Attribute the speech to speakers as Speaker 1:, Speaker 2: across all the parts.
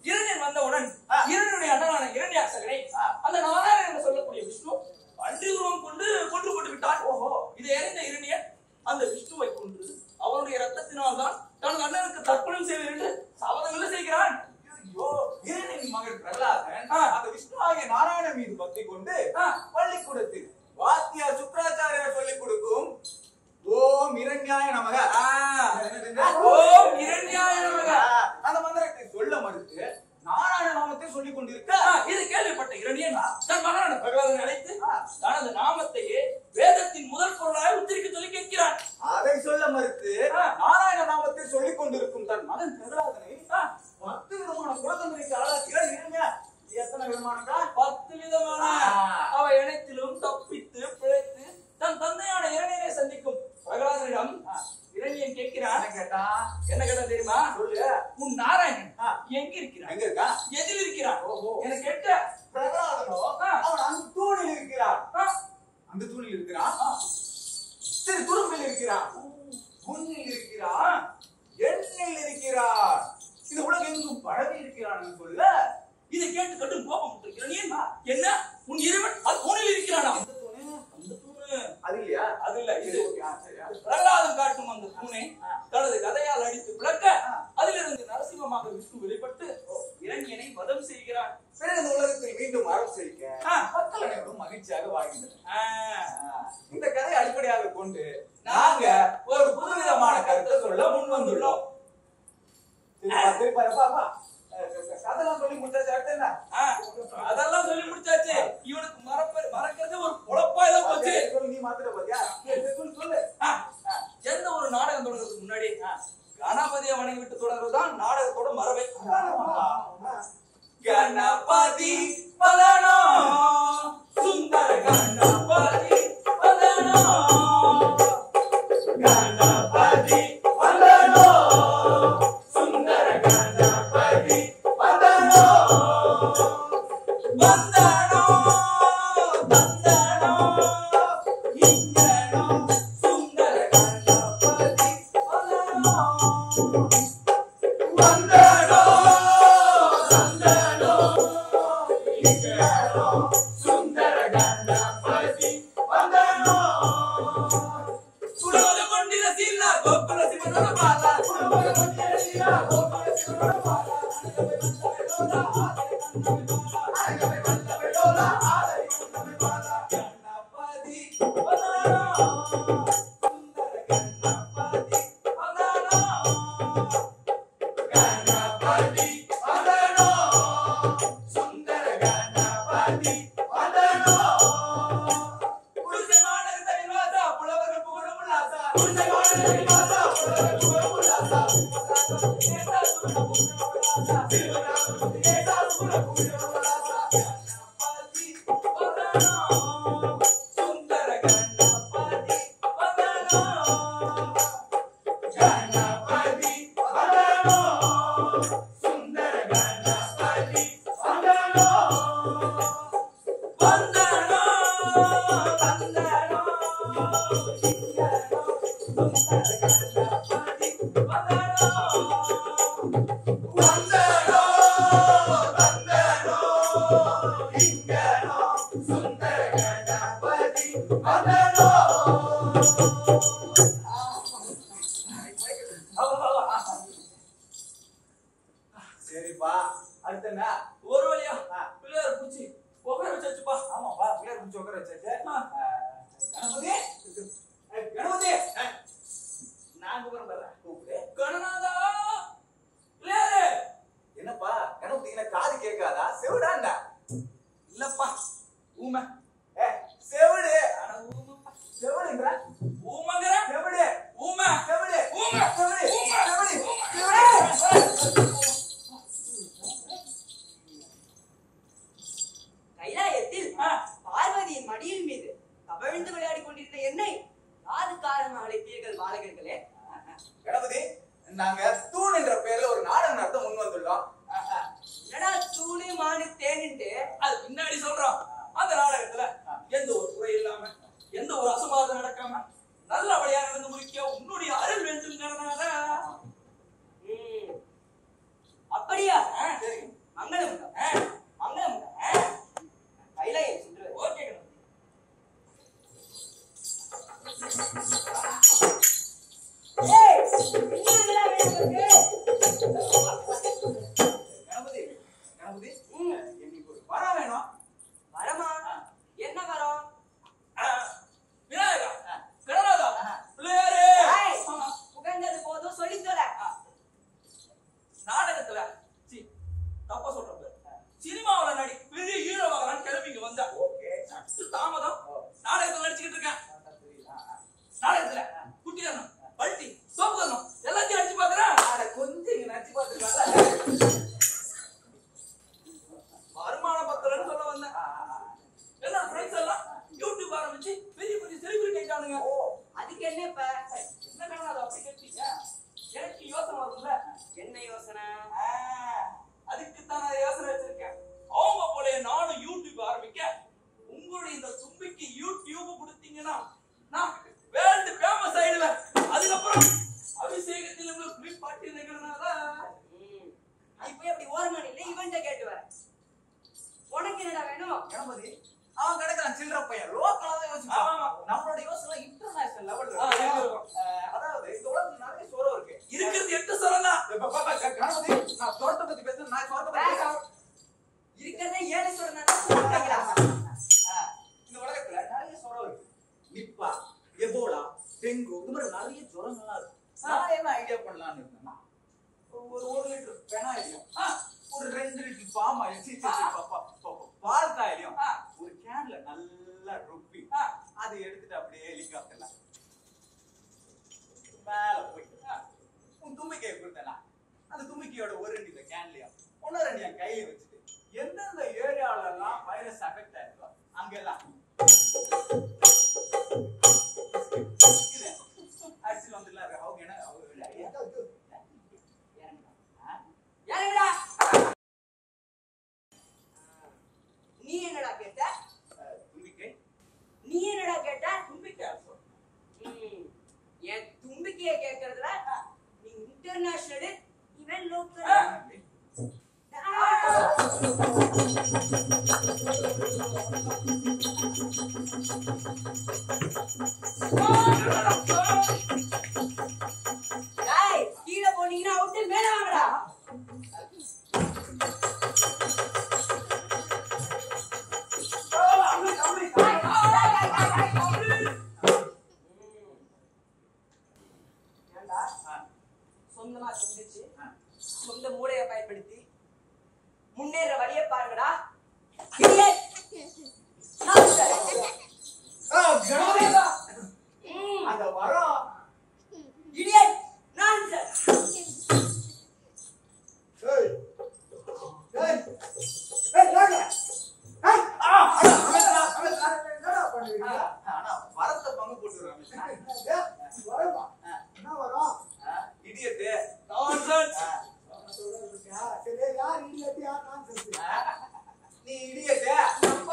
Speaker 1: இரணியன் வந்தவுடன் இரணியுடைய அண்ணனான இரண்யாச கொண்டு பள்ளிக்கூடத்தில் வாத்தியார் சுக்ராச்சாரியார் சொல்லிக் கொடுக்கும் ஓம் இரண்யாய நமக
Speaker 2: ஓம் இரண்யாய நமக
Speaker 1: அந்த மந்திரத்தை சொல்ல மறுத்து நாராயண நாமத்தை சொல்லிக் கொண்டிருக்க
Speaker 2: இது கேள்விப்பட்ட இரணியன் தன் மகனான பிரகலாதனை அழைத்து தனது நாமத்தையே வேதத்தின் முதல் பொருளாக உச்சரிக்க சொல்லி கேட்கிறான்.
Speaker 1: அதை சொல்ல மறுத்து நாராயண நாமத்தை சொல்லிக் கொண்டிருக்கும் தன் மகன் பிரகலாதனை 10 விதமான குலதந்தனைக்கு ஆளாக்கிறார். எத்தனை விதமானக்கா?
Speaker 2: 10 விதமான. அவை அனைத்திலும் தப்பித்து பிழைத்து தன் தந்தையான இரணியனை சந்திக்கும் பிரகலாதனிடம் இரணியன் கேட்கிறான். என்ன கேட்டா தெரியுமா?
Speaker 1: சொல்லு.
Speaker 2: உன் நாராயணன் எங்க இருக்கிறான்?
Speaker 1: எங்க இருக்கா?
Speaker 2: எதில் இருக்கிறான்? என கேட்ட
Speaker 1: பிரகலாதனோ அவன் அந்த தூணில் இருக்கிறான். அந்த தூணில் இருக்கிறான். சரி, துரும்பில் இருக்கிறான். புண்ணில் இருக்கிறான். எண்ணில் இருக்கிறான். இந்த உலகம் எங்கும் பரவி இருக்கிறான் சொல்ல.
Speaker 2: இதை கேட்டு கடும் கோபம் இரணியன், என்ன உன் இறைவன் அது தூணில் இருக்கிறானா? அந்த தூணு
Speaker 1: அது இல்லையா?
Speaker 2: அது இல்ல, இது பிரகலாதன் காட்டும் அந்த தூணை தனது கதையால் அடித்து விளக்க அதிலிருந்து நரசிம்மமாக விஷ்ணு வெளிப்பட்டு இரணியனை வதம் செய்கிறான்.
Speaker 1: பிறகு இந்த உலகத்தில் மீண்டும் மரம் செழிக்க மக்கள் அனைவரும் மகிழ்ச்சியாக வாழ்கின்றனர். இந்த கதையை அடிப்படையாக கொண்டு நாங்க ஒரு புதுவிதமான கருத்தை சொல்ல முன் வந்துள்ளோம். அதெல்லாம் சொல்லி முடிச்சாச்சு.
Speaker 2: அதெல்லாம் சொல்லி முடிச்சாச்சு. இவனுக்கு மறக்கிறது ஒரு பொழப்பாயில போச்சு.
Speaker 1: நீ மாத்திர பாத்தியா? சொல்லு.
Speaker 2: எந்த ஒரு நாடகம் தொடங்குறதுக்கு முன்னாடி கணபதியை வணங்கி விட்டு தொடர்றதுதான் நாடகத்தோட மரபை. கணபதி பதனோ சுந்தர கணபதி பதனோ கணபதி பதனோ சுந்தர கணபதி பதனோ வந்தனோ வந்தனோ இங்கனோ சுந்தர கணபதி பதனோ வந்தனோ வந்தனோ இங்கனோ சுந்தர கணபதி பதனோ சுடோல கொண்டிர சீலா கோகுல சிவனோட பாலா சுடோல கொண்டிர சீலா கோகுல சிவனோட பாலா அழகவே வந்தவே டோலா ஆதரி வந்தவே பாலா கணபதி பதனோ சுந்தர கணபதி பதனோ கணபதி பதனோ சுந்தர கணபதி பதனோ புருஷமான விவாதா புலவர்கள் புகழும் உல்லாசா புருஷமான விவாதா புலவர்கள் புகழும் உல்லாசா ஏதா சுகுண புகழும் உல்லாசா ஏதா சுகுண புகழும் உல்லாசா கணபதி பதனோ சுந்தர கணபதி பதனோ கணபதி பதனோ சுந்தர கணபதி பதனோ வந்தனோ வந்தனோ இங்கனோ சுந்தர கணபதி பதனோ வந்தனோ வந்தனோ இங்கனோ சுந்தர கணபதி பதனோ.
Speaker 1: சரிப்பா, அடுத்து என்ன?
Speaker 2: ஒரு வழியா பிள்ளையார் பூச்சி உட்கார வச்சாச்சுப்பா.
Speaker 1: ஆமாப்பா, பிள்ளையார் பிடிச்சி உட்கார வச்சாச்சு. கணபதி கணபதி நான் கூப்பிடு.
Speaker 2: கணநாதா பிள்ளையாரே.
Speaker 1: என்னப்பா கணபதி, என்ன காது கேட்காதா? செவிடாண்டா?
Speaker 2: இல்லப்பா, ஊமை.
Speaker 1: செவிடு.
Speaker 2: ஆனா ஊமைப்பா.
Speaker 1: செவிடுன்ற
Speaker 2: ஊமைங்கிற
Speaker 1: செவிடு.
Speaker 2: ஊமை
Speaker 1: செவிடு.
Speaker 2: ஊமை
Speaker 1: செவிடு.
Speaker 2: ஊமை
Speaker 1: செவிடு. செவிடு.
Speaker 3: கைலாயத்தில் பார்வதியின் மடியின் மீது தவழ்ந்து விளையாடி கொண்டிருந்த என்னை யாரு காரணமாக அழைத்தீர்கள் பாலகர்களே?
Speaker 1: கணபதி, நாங்க தூண் என்ற பெயர்ல ஒரு நாடகம் நடத்த முன் வந்துள்ளோம்.
Speaker 3: என்னடா தூணு மானு தேனிட்டு
Speaker 2: அது பின்னாடி சொல்றோம். அந்த நாடகத்துல எந்த ஒரு குறை இல்லாம எந்த ஒரு அசம்பாவிதம் நடக்காம நல்லபடியா நடந்து முடிக்க உன்னுடைய அருள் வேண்டும் கணநாதா.
Speaker 3: அப்படியா?
Speaker 2: சரி,
Speaker 3: மங்களம் மங்களம் கைலாயம் சென்று
Speaker 2: ஓகே
Speaker 3: ஏய், என்ன வேணும்
Speaker 2: வச்சீங்கன்னா நான் வேர்ல்டு ஃபேமஸ் ஆயிடுவேன். அதுக்கப்புறம் அபிஷேகத்தில் உங்களுக்கு குளிப்பாட்டி நிக்கிறதுனால
Speaker 3: இப்ப எப்படி ஓரமா இல்லை இவன்ட்ட கேட்டு வர. உனக்கு என்னடா வேணும்?
Speaker 1: கணபதி அவன் கிடைக்கிறான் சில்லற பையன் லோக்கலா தான் யோசிப்பான்.
Speaker 2: ஆமா.
Speaker 1: நம்மளோட யோசனை இன்டர்நேஷனல் லெவல்ல
Speaker 2: இருக்கும்.
Speaker 1: அதாவது இந்த உலகத்துல நிறைய சொரம் இருக்கு.
Speaker 2: இருக்கிறது 8 சொரம் தான்.
Speaker 1: கணபதி நான் சொரத்தை பத்தி பேசுறேன். நான் சொரத்தை பத்தி பேசுறேன்.
Speaker 3: இருக்கிறதே 7 சொல்றேன்னா
Speaker 1: இந்த உலகத்துல நிறைய சொரம் இருக்கு. நிப்பா, எபோலா, டெங்கு இது மாதிரி நிறைய ஜுரங்கள்லாம் இருக்கு. நான் என்ன ஐடியா பண்ணலாம்னு இருக்கேன்னா ஒரு 1 லிட்டர் பெனாயிலையும் ஒரு 2 லிட்டர் பாம் பால் காயிலையும் ஒரு கேன்ல நல்லா ருப்பி அதை எடுத்துட்டு அப்படியே ஹெலிகாப்டர்ல மேல போய் உன் தும்பிக்கையை கொடுத்தேன்னா அந்த தும்பிக்கையோட ஒரு 2 இந்த கேன்லயும் 1-2 என் கையில வச்சுட்டு எந்தெந்த ஏரியாவில எல்லாம் வைரஸ் அஃபெக்ட் ஆயிருக்கோ அங்கெல்லாம் ஆக்சுவலி வந்து அவங்க என்ன
Speaker 3: யாருடா நீ என்னடா கேட்ட?
Speaker 1: தும்பிக்கை
Speaker 3: நீ என்னடா கேட்ட?
Speaker 2: தும்பிக்கை
Speaker 3: என் தும்பிக்கையை கேட்கறதுல நீ இன்டர்நேஷனல் இவன் லோக்கல். டேய் கீழ போனீங்கன்னா அவுட் மேல வாங்கடா. சொந்தமா சிந்திச்சு சொந்த மூளையை பயன்படுத்தி முன்னேற வழியை பாருங்கடா.
Speaker 1: அந்த வரம்
Speaker 3: இடியட் நான்சென்ஸ்.
Speaker 1: ஏய் ஏய் ஏய் லாங்க ஏய் என்னடா பண்ணுவீங்க? அண்ணா வரத்தை பங்கு போட்டுறாங்க. வரமா என்ன வரம்? Idiot
Speaker 2: nonsense.
Speaker 1: சரி யார் இடியட் யார் நான்சென்ஸ்? நீ இடியட்
Speaker 2: நம்ம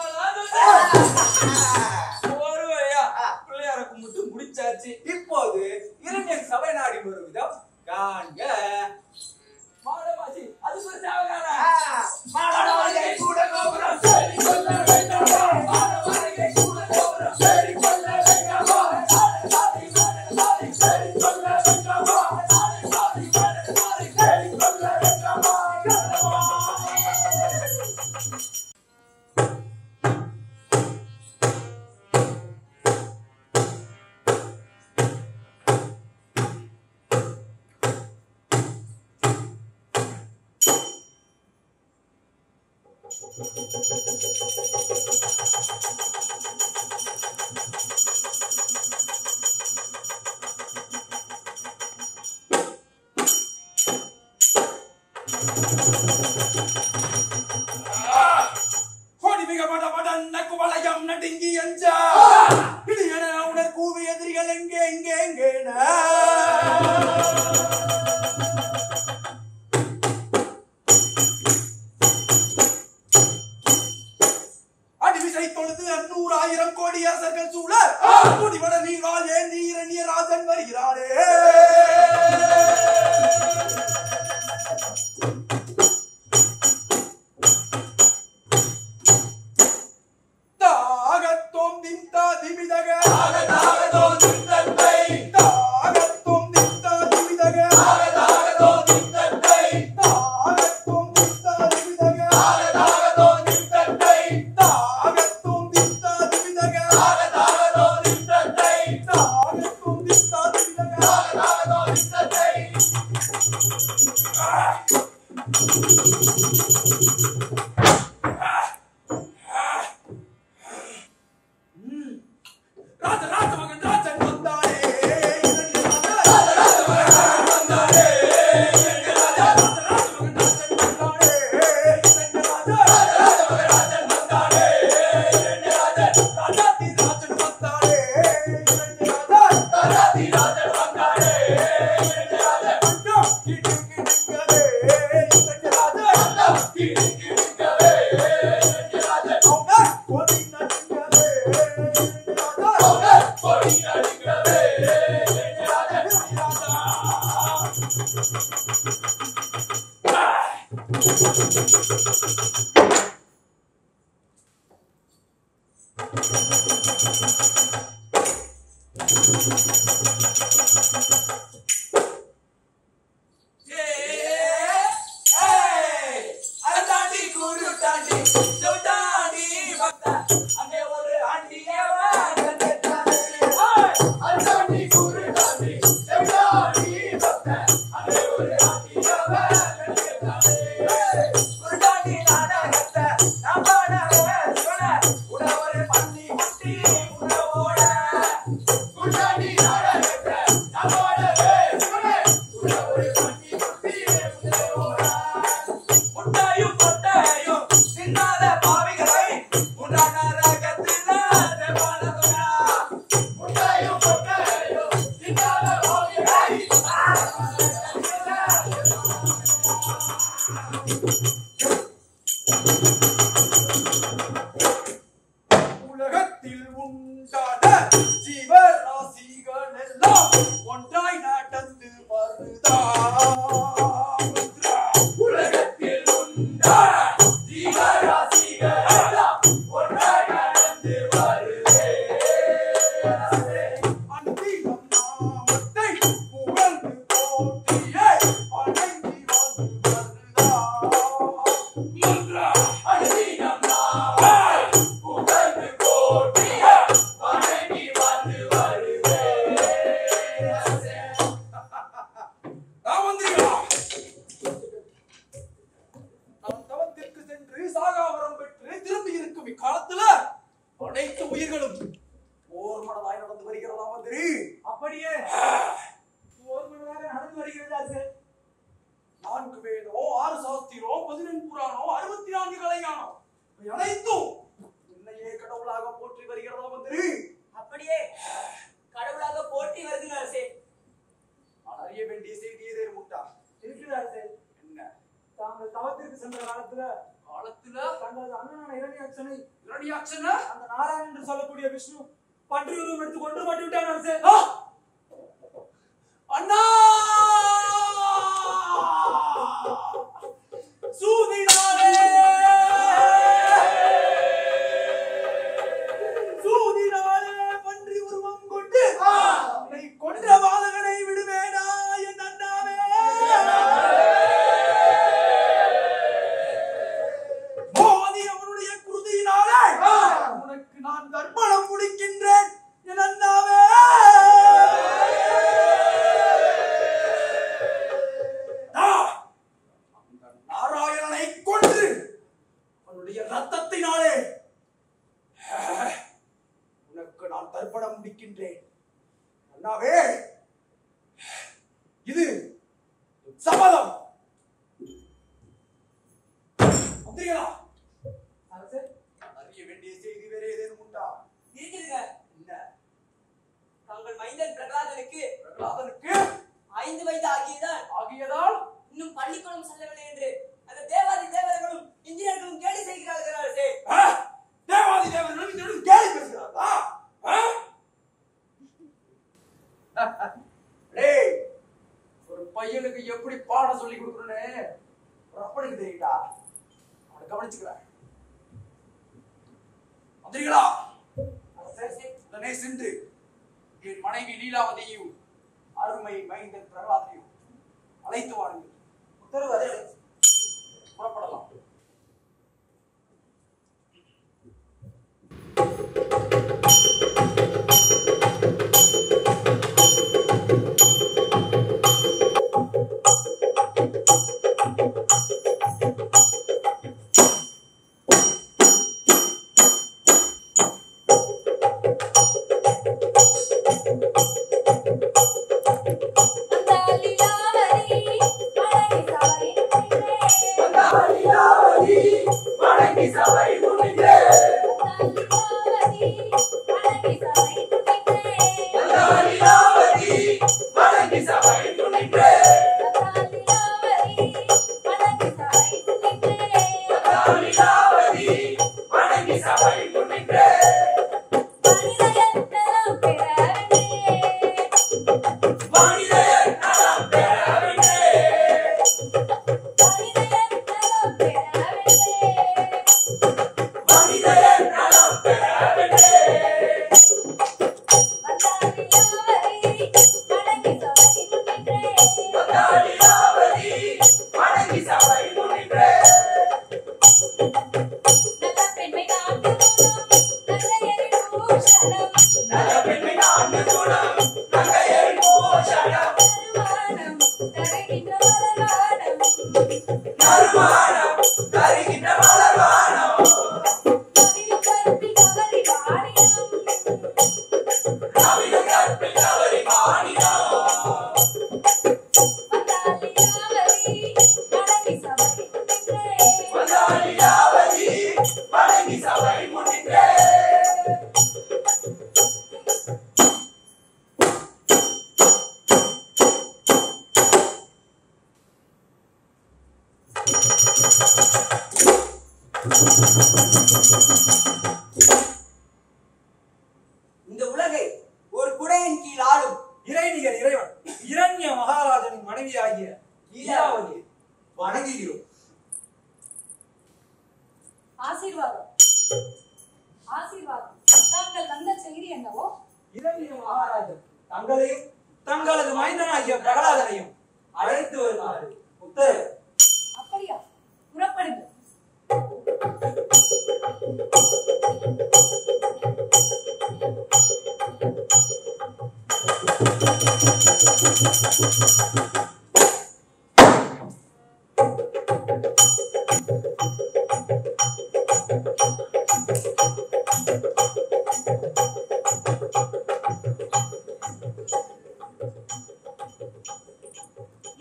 Speaker 2: ஒரு வழியா பிள்ளையார கும்பிட்டு முடிச்சாச்சு.
Speaker 1: இப்போது இரண்டின் சபை நாடி வரும் விதம் காண்க.
Speaker 2: மாடமாச்சி அது ஒரு தேவகாரா.
Speaker 1: மாடமாளிகை கூட கோபுரம்
Speaker 2: சரி கொள்ள வேண்டாமா? மாடமாளிகை கூட கோபுரம் சரி கொள்ள வேண்டாமா? சாதி மாடமாளி சரி கொள்ள வேண்டாமா? சாதி மாடமாளி சரி கொள்ள வேண்டாமா? கோடி மிக பட குவளையம் நடுங்கி எஞ்சா இடியன உணர் கூவி எதிரிகள் எங்கே எங்கே எங்கேன அடிவிசை தொழுது 100,000 கோடி அரசர்கள் சூழ குடிவட நீர்வாழ் ஏந்தி இரணிய ராஜன் வருகிறாரே. தாகத்தோம் திந்தா திமிதக தாகத்தோம் திந்தத்தை தாகத்தோம் திந்தா திமிதக தாகத்தோம் திந்தத்தை தாகத்தோம் திந்தா திமிதக தாகத்தோம் திந்தத்தை தாகத்தோம் திந்தா திமிதக தாகத்தோம் திந்தத்தை தாகத்தோம் திந்தா திமிதக தாகத்தோம் திந்தத்தை ராஜ ராஜ மகன் ராஜன் வந்தாரே ராஜ ராஜ மகன் வந்தாரே ராஜ ராஜ மகன் ராஜன் வந்தாரே ராஜ ராஜ மகன் ராஜன் வந்தாரே ராஜாதி ராஜன் வந்தாரே ராஜாதி ராஜன் வந்தாரே ராஜா கிடுகிடுங்கவே ராஜா கிடுகிடுங்கவே ராஜா கோடி நடுங்கவே ராஜா உலகத்தில் உண்டான ஜீவராசிகள் எல்லாம் ஒன்றாய் நடந்து வருதா உலகத்தில் உண்டான ஜீவராசிகள் எல்லாம் ஒன்றாய் நடந்து வருதே அன்பிலும் நாமத்தை புகழ்ந்து போற்றியே வணங்கி வந்து வருதா மன்றா அன்பிலும் நாமத்தை புகழ்ந்து போற்றியே வணங்கி வந்து வருதே நாம் தவத்திற்கு சென்று சாகாவரம் பெற்று திரும்பி இருக்கும் இக்காலத்துல அனைத்து உயிர்களும் ஓர் மனதாய் நடந்து வருகிறதா மந்திரி? அப்படியே ஓர் மனதாக நடந்து வருகிறதா? 4 வேதோ 6 சாஸ்திரோ 14 புராணோ 64 கலைஞானம் இவை அனைத்தும் உன்னையே கடவுளாக போற்றி வருகிறதா மந்திரி?
Speaker 3: அப்படியே கடவுளாக போற்றி வருகிறார் அரசே.
Speaker 2: நான் அறிய வேண்டிய செய்தி ஏதேனும் உண்டா?
Speaker 4: இருக்கிறார் சார்.
Speaker 2: என்ன
Speaker 4: தாங்கள் தவத்திற்கு சென்ற காலத்துல தங்களது அண்ணனான
Speaker 2: இரணியாட்சனை
Speaker 4: அந்த நாராயணன் என்று சொல்லக்கூடிய விஷ்ணு பன்றி உருவம் எடுத்து கொண்டு மாட்டி விட்டார் அரசே.
Speaker 2: அண்ணா சூதினாலே பன்றி உருவம் கொண்டு அவனை கொன்ற பாலகனை விடுவேனா என் அண்ணாவே? மோதி அவனுடைய குருதியினாலே உனக்கு நான் தர்ப்பணம் முடிக்கின்றேன் என் அண்ணாவே. அந்த நாராயணனை கொன்று அவனுடைய ரத்தத்தினாலே உனக்கு நான் தர்ப்பணம் முடிக்கின்றேன் அண்ணாவே. இது சபதம். மந்திரிகளா,
Speaker 4: அரசே,
Speaker 2: நான் அறிய வேண்டிய செய்தி வேற ஏதேனும் உண்டா?
Speaker 3: இருக்குதுங்க.
Speaker 2: என்ன?
Speaker 3: தங்கள் மைந்தன் பிரகலாதனுக்கு
Speaker 2: பிரகலாதனுக்கு
Speaker 3: 5 வயது
Speaker 2: ஆகியதால்
Speaker 3: இன்னும் பள்ளிக்கூடம் செல்லவில்லை என்று அந்த தேவாதி தேவர்களும் இன்ஜினியர்களும் கேலி செய்கிறார்கள் அரசே.
Speaker 2: தேவாதி தேவர்களும் இன்னும் கேலி பேசுகிறார்களா? டேய், ஒரு பையனுக்கு எப்படி பாடம் சொல்லி கொடுக்கணும்னு ஒரு அப்பனுக்கு தெரியுதா? அவனை கவனிச்சுக்கிறேன். மந்திரிகளா, உடனே சென்று என் மனைவி லீலாவதியையும் அருமை மைந்தன் பிரகலாதையும் அழைத்து வாருங்கள்.
Speaker 4: உத்தரவு அரசே.
Speaker 2: புறப்படலாம்.
Speaker 5: மனிதர் நலம் பெற
Speaker 3: இந்த உலகை ஒரு குடையின் கீழ் ஆளும்
Speaker 4: இறைநிகர் இறைவன் இரண்ய மகாராஜனின் மனைவியாகிய லீலாவதி
Speaker 1: வணங்குகிறோம்.
Speaker 5: ஆசீர்வாதம் ஆசீர்வாதம். தாங்கள் வந்த செய்தி என்னவோ?
Speaker 4: இரண்ய மகாராஜன் தங்களையும் தங்களது மைந்தனாகிய பிரகலாதனையும் அழைத்து வருமாறு உத்தரவு.
Speaker 5: அப்படியா? புறப்படுங்கள்.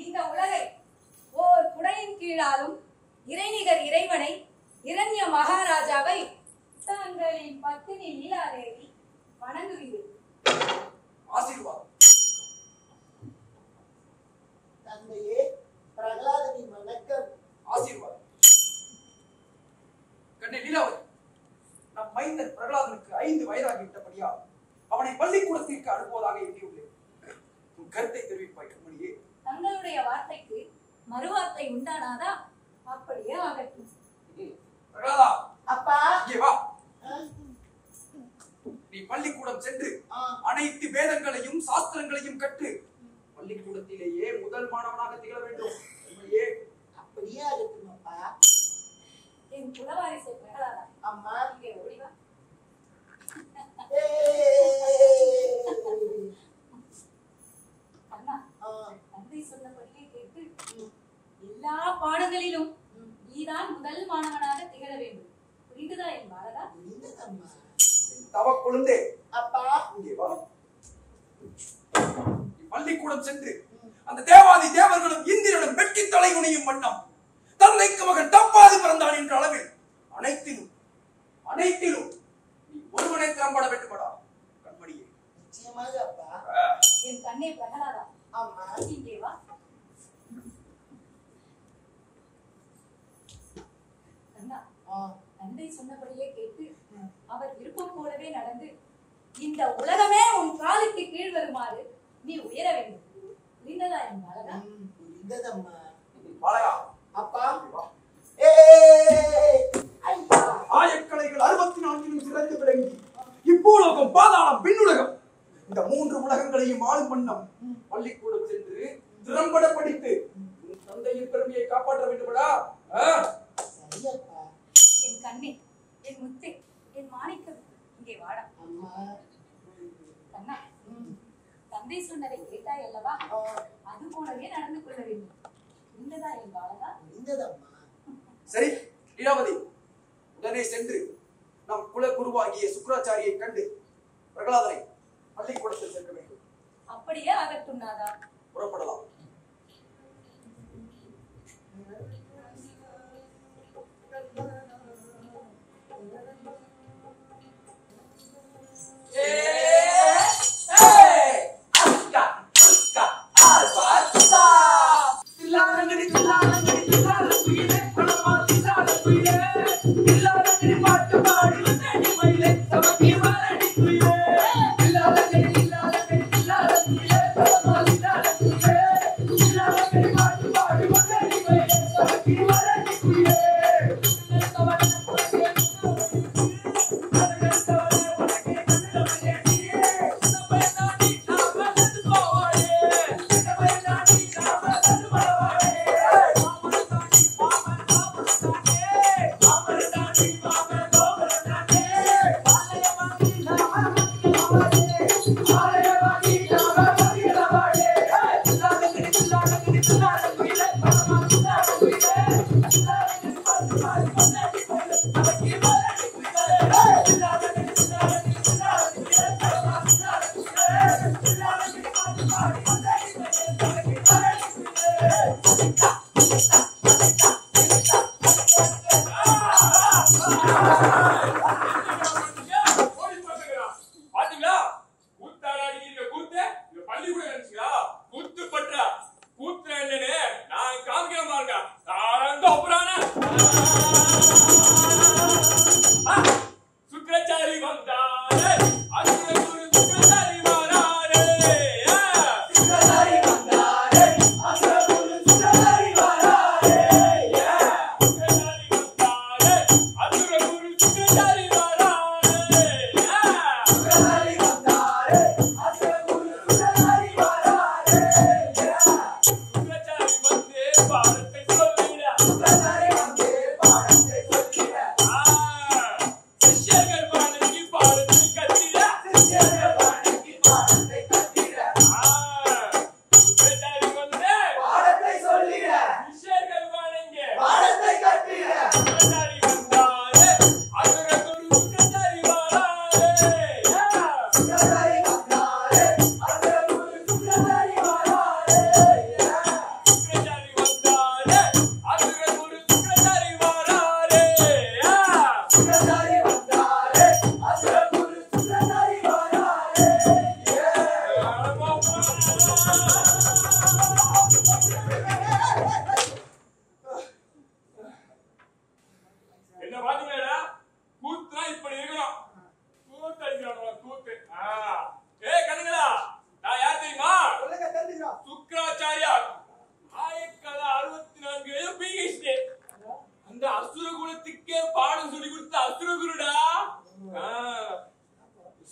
Speaker 5: இந்த உலகை ஓர் குடையின் கீழாலும் இறைநிகர் இறைவனை இரண்ய மகாராஜாவை தங்களின் பத்தினி லீலாதேவி வணங்குகிறேன்.
Speaker 2: ஆசீர்வாதம்.
Speaker 6: தந்தையே, பிரகலாதனின் வணக்கம்.
Speaker 2: ஆசீர்வாதம். கண்ணே லீலாவதி, நம் மைந்தன் பிரகலாதனுக்கு 5 வயதாகிவிட்டபடியா அவனை பள்ளிக்கூடத்திற்கு அனுப்புவதாக எண்ணியுள்ளேன். உன் கருத்தை தெரிவிப்பாய் கண்மணியே.
Speaker 5: தங்களுடைய வார்த்தைக்கு மறுவார்த்தை உண்டானாதா? அப்படியே ஆகட்டும்.
Speaker 2: பிரகலாதா,
Speaker 6: அப்பா,
Speaker 2: இங்கே வா.
Speaker 6: ஆ,
Speaker 2: நீ பள்ளிக்கூடம் சென்று
Speaker 6: ஆ,
Speaker 2: அனைத்து வேதங்களையும் சாஸ்திரங்களையும் கற்று பள்ளிக்கூடத்திலேயே முதல் மாணவனாக திகழ வேண்டும் கண்மணியே.
Speaker 6: அப்படியே இருக்கட்டும் அப்பா.
Speaker 5: என் குலவாரிசை பிரகலாதா,
Speaker 6: அம்மா,
Speaker 5: இங்கே ஓடிவா.
Speaker 6: ஏய்.
Speaker 5: அண்ணா,
Speaker 6: ஆ,
Speaker 5: தந்தை சொன்னபடியே கேட்டு எல்லா பாடங்களிலும் நீதான் முதல் மாணவனாக திகழ வேண்டும். புரிந்ததா என் பாரதா?
Speaker 6: புரிந்ததம்மா.
Speaker 2: தவ குழந்தை,
Speaker 6: அப்பா,
Speaker 2: இங்கே வா. நீ பள்ளிக்கூடம் சென்று அந்த தேவாதி தேவர்களும் இந்திரனும் வெட்கி தலை குனியும் வண்ணம் தந்தைக்கு மகன் தப்பாது பிறந்தான் என்ற அளவில் அனைத்திலும் நீ ஒருவனை திறம்பட வேண்டுமடா கண்மணியே.
Speaker 6: நிச்சயமாக அப்பா.
Speaker 5: என் கண்ணே பிரகலாதா,
Speaker 6: அம்மா,
Speaker 5: இங்கே வா. அண்ணா,
Speaker 6: ஆ,
Speaker 5: தந்தை சொன்னபடியே கேட்டு அவர் விருப்பம் போலவே நடந்து இந்த உலகமே உன் காலுக்கு கீழ் வருமாறு நீ உயர வேண்டும். புரிந்ததா என் பாலகா?
Speaker 6: புரிந்ததம்மா.
Speaker 2: பாலகா,
Speaker 6: அப்பா,
Speaker 2: இங்கே வா.
Speaker 6: ஏய். ஐயா.
Speaker 2: ஆயக்கலைகள் 64 சிறந்து விளங்கி இப்பூலோகம் பாதாளம் விண்ணுலகம் இந்த 3 உலகங்களையும் ஆளும் வண்ணம் பள்ளிக்கூடம் சென்று திறம்பட படித்து உன் தந்தையின் பெருமையை காப்பாற்ற வேண்டுமடா.
Speaker 6: சரி அப்பா.
Speaker 5: என் கண்ணே, என் முத்தே, என் மாணிக்கம், இங்கே வாடா.
Speaker 6: அம்மா,
Speaker 5: கண்ணா, தந்தை சொன்னதை கேட்டாய் அல்லவா?
Speaker 6: ஆ,
Speaker 5: அது போலவே நடந்து கொள்ள வேண்டும். புரிந்ததா என் பாலகா?
Speaker 6: புரிந்ததம்மா.
Speaker 2: சரி லீலாவதி, உடனே சென்று நம் குல குருவாகிய சுக்ராச்சாரியை கண்டு பிரகலாதனை பள்ளிக்கூடத்தில் சேர்க்க வேண்டும்.
Speaker 5: அப்படியே ஆகட்டும் நாதா.
Speaker 2: புறப்படலாம்.
Speaker 4: Yeah.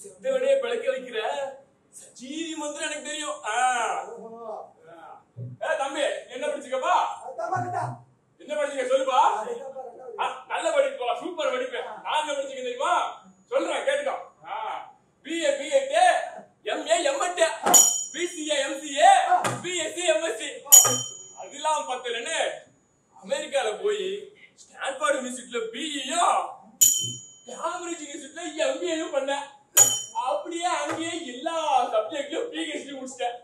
Speaker 2: செத்தவனே பிழைக்க வைக்கிற சஜீவி மந்திரம் எனக்கு தெரியும். தம்பி என்ன படிச்சுக்கப்பா? என்ன படிச்சுக்க சொல்லுப்பா. நல்ல படிப்பா, சூப்பர் படிப்பு. நான் என்ன படிச்சுக்க தெரியுமா? சொல்றேன் கேட்டுக்கோ. BA BEd MA MT BCA MCA BSc MSc அதெல்லாம் பத்தலன்னு அமெரிக்கால போய் ஸ்டான்ஃபோர்ட் யூனிவர்சிட்டில BE-யும் கேம்பிரிட்ஜ் யூனிவர்சிட்டில MBA-யும் பண்ணேன். அப்படியே அங்கேயே எல்லா சப்ஜெக்ட்லயும் PhD முடிச்சிட்டேன்.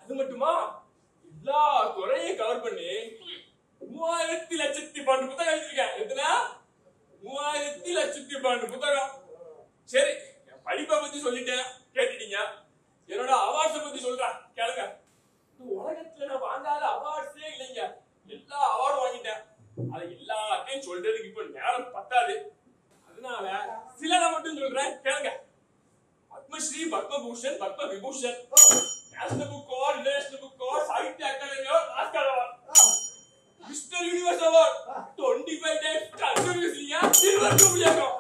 Speaker 2: அது மட்டுமா எல்லா துறையும் கவர் பண்ணி 3000,00,000 புத்தகம் எழுதிருக்கேன். எத்தனை? 3000,00,000 புத்தகம். சரி, படிப்பை பத்தி சொல்லிட்டேன், கேட்டுட்டீங்க. என்னோட அவார்ட்ஸ் பத்தி சொல்றேன் கேளுங்க. இந்த உலகத்துல நான் வாங்காத அவார்ட்ஸே இல்லைங்க. எல்லா அவார்டும் வாங்கிட்டேன். அது எல்லாத்தையும் சொல்றதுக்கு இப்ப நேரம் பத்தாது. அதனால சிலதை மட்டும் சொல்றேன் கேளுங்க. Padmashri, Padmabhushan, Padma Vibhushan, national book award, international book award, Sahitya Akademi award, Oscar award, mister universe award, 25 times கன்சர்வேஷன்யா சில்வர் ஜூபிலி அவார்ட்.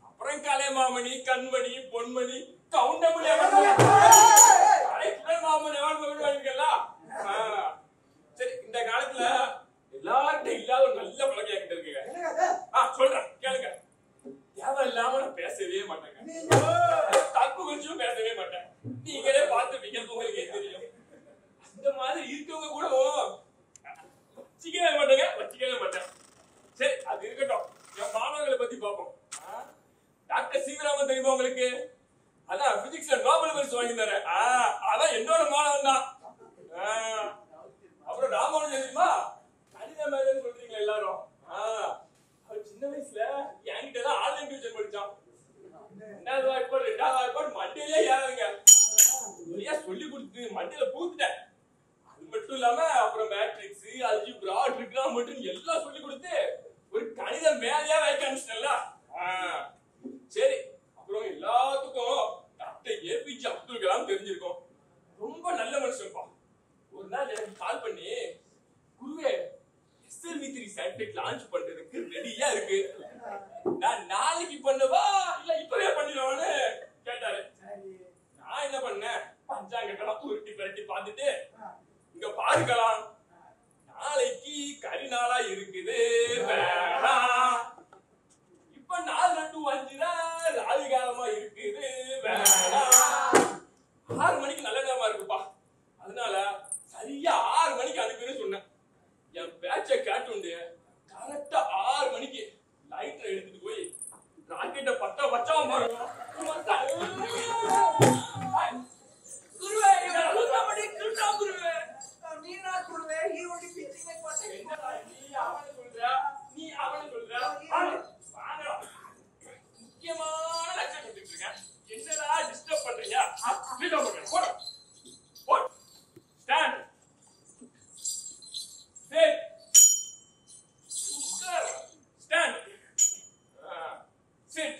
Speaker 2: அப்புறம் கலைமாமணி, கண்மணி, பொன்மணி, கவுண்டமணி அவார்ட், கலைமாமணி அவார்ட் வாங்கிருக்கல. சரி, இந்த காலத்துல எல்லார்கிட்ட இல்லாத ஒரு நல்ல பழக்கம் என்கிட்ட இருக்குங்க. சொல்றேன் கேளுங்க. தேவை இல்லாம நான் பேசவே மாட்டேங்க. தப்பு கொஞ்சம் பேசவே மாட்டேன். நீங்களே பார்த்துப்பீங்க, உங்களுக்கே தெரியும். அந்த மாதிரி இருக்கவங்க கூட வச்சிக்கவே மாட்டேன். சரி, அது இருக்கட்டும். என் மாணவர்களை பத்தி பார்ப்போம். டாக்டர் சீவராமன் தெரியுமா உங்களுக்கு? அதான் பிசிக்ஸ்ல நோபல் பரிசு வாங்கினாரு. அதான் என்னோட மாணவன் தான். அப்புறம் ராமானுஜன் தெரியுமா? கணித மேதன்னு சொல்றீங்க எல்லாரும். அவர் சின்ன வயசுல என்கிட்ட தான் ஆன்லைன் டியூஷன் படிச்சான். 2வது வாய்ப்பாடு 2வது வாய்ப்பாடு மண்டையிலே ஏறாதுங்க. நிறைய சொல்லி கொடுத்து மண்டையில பூத்துட்டேன். அது மட்டும் இல்லாம அப்புறம் மேட்ரிக்ஸ், அல்ஜிப்ரா, ட்ரிக்னாமெட்ரி எல்லாம் சொல்லி கொடுத்து ஒரு கணித மேதையா வைக்க அனுப்பிச்சிட்டேன்ல. சரி, அப்புறம் எல்லாத்துக்கும் டாக்டர் APJ அப்துல் கலாம் தெரிஞ்சிருக்கும். ரொம்ப நல்ல மனுஷன்ப்பா. ஒரு நாள் எனக்கு கால் பண்ணி, குருவே SLV-3 சேட்டலைட் லான்ச் பண்றதுக்கு ரெடியா இருக்கு, நான் நாளைக்கு பண்ணவா இல்ல இப்பவே பண்ணிடுவான்னு கேட்டாரு. நான் என்ன பண்ணேன், பஞ்சாங்கத்தெல்லாம் உருட்டி பரட்டி பார்த்துட்டு, இங்க பாருக்கலாம், நாளைக்கு கரி நாளா இருக்குது, வேணாம். இப்ப 4-2-5 ராகு காலமா இருக்குது, வேணாம். 6 மணிக்கு நல்ல நேரமா இருக்குப்பா. அதனால சரியா 6 மணிக்கு அனுப்புன்னு சொன்னேன். என் பேச்சை கேட்டுண்டு கரெக்டா 6 மணிக்கு லைட்டரை எடுத்துட்டு போய் ராக்கெட்டை பத்த வச்சவன் பாருங்க. குருவே, குருவே,
Speaker 1: மீனா குருவே, he only pitching a question.
Speaker 2: நீ அவனை சொல்ற முக்கியமான லட்சம் கொடுத்துட்டு இருக்கேன். என்னடா டிஸ்டர்ப் பண்றீங்க? Stand, sit, stand, sit.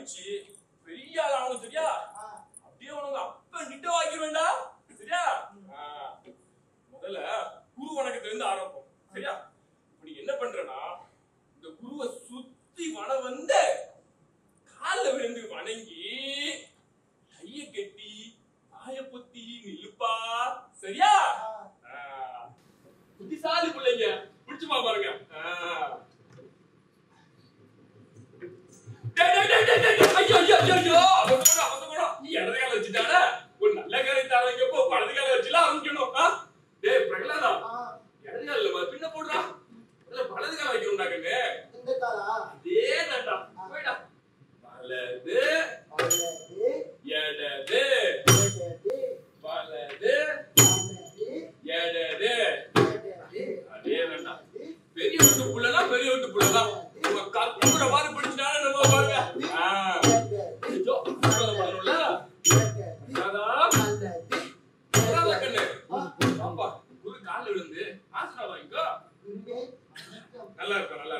Speaker 2: படிச்சு பெரிய ஆள் ஆகணும் சரியா? அப்படியே உனக்கு அப்ப நிட்ட வாக்கி வேண்டாம் சரியா? முதல்ல குரு வணக்கத்துல இருந்து ஆரம்பம் சரியா? இப்படி என்ன பண்றேன்னா இந்த குருவை சுத்தி வந்து காலில் விழுந்து வணங்கி கைய கட்டி வாய பொத்தி நில்லுப்பா சரியா? புத்திசாலி பிள்ளைங்க பிடிச்சுமா பாருங்க. இடது கால வச்சுட்டானே ஒரு நல்ல காலையை ஆரம்பிக்கப்போ வலது கால வச்சுலாம் ஆரம்பிக்கணும். டேய் பிரகலாதா, இடது கால பின்ன போடுறா, வலது கால வைக்கணும்டா கண்ணு. அதே தான்டா, போயிடா. வலது இடது வலது இடது அதே தான்டா. பெரிய வீட்டு புள்ளனா பெரிய வீட்டு புள்ளதான். உங்க கத்துற மாதிரி பிடிச்சிட்டானே நம்ம பாருங்க. நல்லா இருக்கும் நல்லா